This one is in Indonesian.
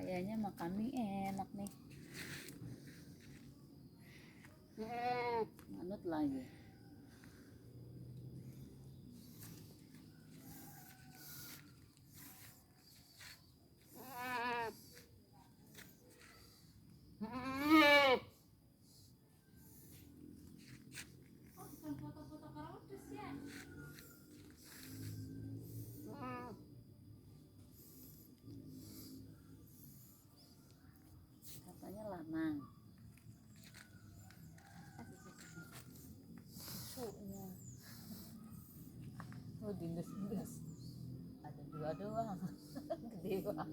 Kayaknya makan mie enak nih. Manut lagi. Katanya lanang. Susunya. Oh, dindes-dindes. Ada dua doang. Gede banget.